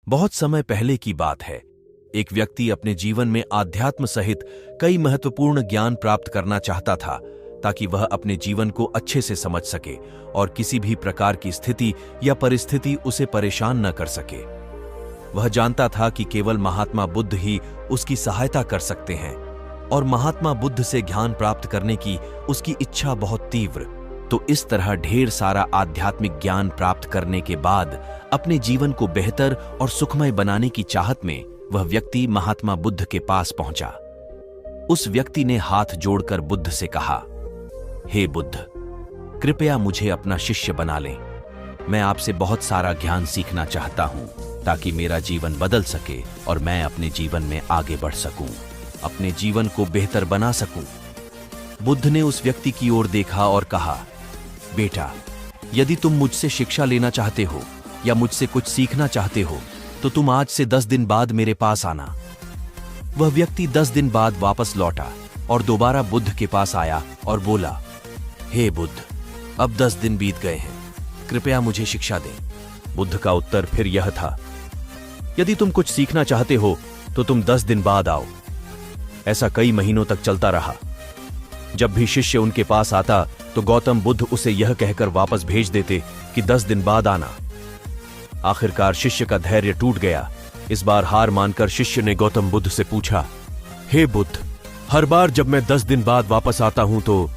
बहुत समय पहले की बात है। एक व्यक्ति अपने जीवन में आध्यात्म सहित कई महत्वपूर्ण ज्ञान प्राप्त करना चाहता था, ताकि वह अपने जीवन को अच्छे से समझ सके और किसी भी प्रकार की स्थिति या परिस्थिति उसे परेशान न कर सके। वह जानता था कि केवल महात्मा बुद्ध ही उसकी सहायता कर सकते हैं, और महात्मा बुद्ध से ज्ञान प्राप्त करने की उसकी इच्छा बहुत तीव्र। तो इस तरह ढेर सारा आध्यात्मिक ज्ञान प्राप्त करने के बाद अपने जीवन को बेहतर और सुखमय बनाने की चाहत में वह व्यक्ति महात्मा बुद्ध के पास पहुंचा। उस व्यक्ति ने हाथ जोड़कर बुद्ध से कहा, हे बुद्ध, कृपया मुझे अपना शिष्य बना लें। मैं आपसे बहुत सारा ज्ञान सीखना चाहता हूं, ताकि मेरा जीवन बदल सके और मैं अपने जीवन में आगे बढ़ सकूं, अपने जीवन को बेहतर बना सकूं। बुद्ध ने उस व्यक्ति की ओर देखा और कहा, बेटा, यदि तुम मुझसे शिक्षा लेना चाहते हो या मुझसे कुछ सीखना चाहते हो तो तुम आज से 10 दिन बाद मेरे पास आना। वह व्यक्ति 10 दिन बाद वापस लौटा और दोबारा बुद्ध के पास आया और बोला, हे बुद्ध, अब 10 दिन बीत गए हैं, कृपया मुझे शिक्षा दें। बुद्ध का उत्तर फिर यह था, यदि तुम कुछ सीखना चाहते हो तो तुम 10 दिन बाद आओ। ऐसा कई महीनों तक चलता रहा। जब भी शिष्य उनके पास आता तो गौतम बुद्ध उसे यह कहकर वापस भेज देते कि 10 दिन बाद आना। आखिरकार शिष्य का धैर्य टूट गया। इस बार हार मानकर शिष्य ने गौतम बुद्ध से पूछा, हे बुद्ध, हर बार जब मैं 10 दिन बाद वापस आता हूं तो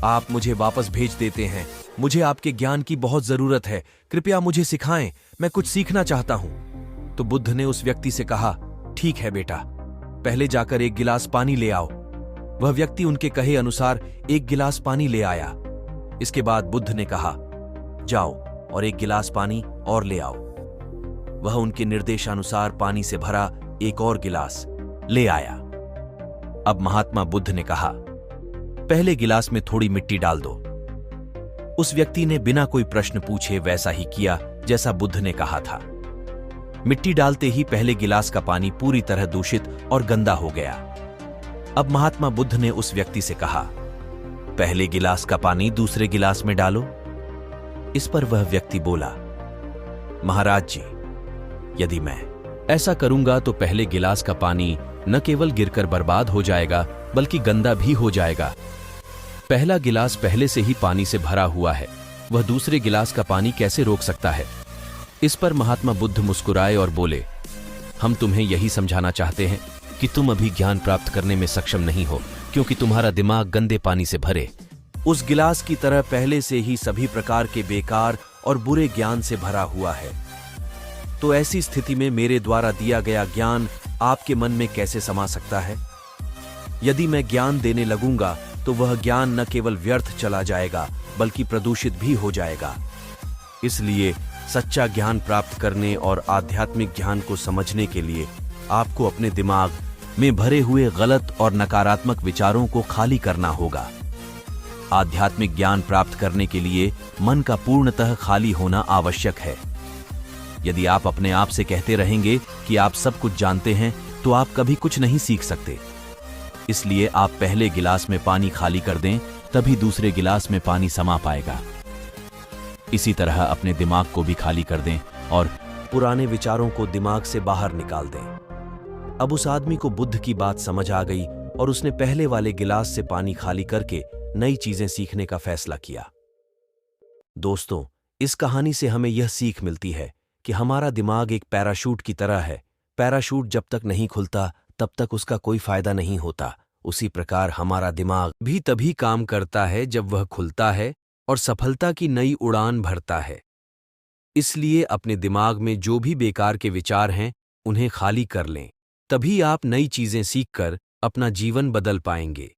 आप मुझे वापस भेज देते हैं। मुझे आपके ज्ञान की बहुत जरूरत है, कृपया मुझे सिखाएं, मैं कुछ सीखना चाहता हूं। तो बुद्ध ने उस व्यक्ति से कहा, ठीक है बेटा, पहले जाकर एक गिलास पानी ले आओ। वह व्यक्ति उनके कहे अनुसार एक गिलास पानी ले आया। इसके बाद बुद्ध ने कहा, जाओ और एक गिलास पानी और ले आओ। वह उनके निर्देशानुसार पानी से भरा एक और गिलास ले आया। अब महात्मा बुद्ध ने कहा, पहले गिलास में थोड़ी मिट्टी डाल दो। उस व्यक्ति ने बिना कोई प्रश्न पूछे वैसा ही किया जैसा बुद्ध ने कहा था। मिट्टी डालते ही पहले गिलास का पानी पूरी तरह दूषित और गंदा हो गया। अब महात्मा बुद्ध ने उस व्यक्ति से कहा, पहले गिलास का पानी दूसरे गिलास में डालो। इस पर वह व्यक्ति बोला, महाराज जी, यदि मैं ऐसा करूंगा तो पहले गिलास का पानी न केवल गिरकर बर्बाद हो जाएगा बल्कि गंदा भी हो जाएगा। पहला गिलास पहले से ही पानी से भरा हुआ है, वह दूसरे गिलास का पानी कैसे रोक सकता है? इस पर महात्मा बुद्ध मुस्कुराए और बोले, हम तुम्हें यही समझाना चाहते हैं कि तुम अभी ज्ञान प्राप्त करने में सक्षम नहीं हो, क्योंकि तुम्हारा दिमाग गंदे पानी से भरे उस गिलास की तरह पहले से ही सभी प्रकार के बेकार और बुरे ज्ञान से भरा हुआ है। तो ऐसी स्थिति में मेरे द्वारा दिया गया ज्ञान आपके मन में कैसे समा सकता है? यदि मैं ज्ञान देने लगूंगा तो वह ज्ञान न केवल व्यर्थ चला जाएगा बल्कि प्रदूषित भी हो जाएगा। इसलिए सच्चा ज्ञान प्राप्त करने और आध्यात्मिक ज्ञान को समझने के लिए आपको अपने दिमाग में भरे हुए गलत और नकारात्मक विचारों को खाली करना होगा। आध्यात्मिक ज्ञान प्राप्त करने के लिए मन का पूर्णतः खाली होना आवश्यक है। यदि आप अपने आप से कहते रहेंगे कि आप सब कुछ जानते हैं तो आप कभी कुछ नहीं सीख सकते। इसलिए आप पहले गिलास में पानी खाली कर दें, तभी दूसरे गिलास में पानी समा पाएगा। इसी तरह अपने दिमाग को भी खाली कर दें और पुराने विचारों को दिमाग से बाहर निकाल दें। अब उस आदमी को बुद्ध की बात समझ आ गई और उसने पहले वाले गिलास से पानी खाली करके नई चीजें सीखने का फैसला किया। दोस्तों, इस कहानी से हमें यह सीख मिलती है कि हमारा दिमाग एक पैराशूट की तरह है। पैराशूट जब तक नहीं खुलता तब तक उसका कोई फायदा नहीं होता। उसी प्रकार हमारा दिमाग भी तभी काम करता है जब वह खुलता है और सफलता की नई उड़ान भरता है। इसलिए अपने दिमाग में जो भी बेकार के विचार हैं उन्हें खाली कर लें, तभी आप नई चीजें सीखकर अपना जीवन बदल पाएंगे।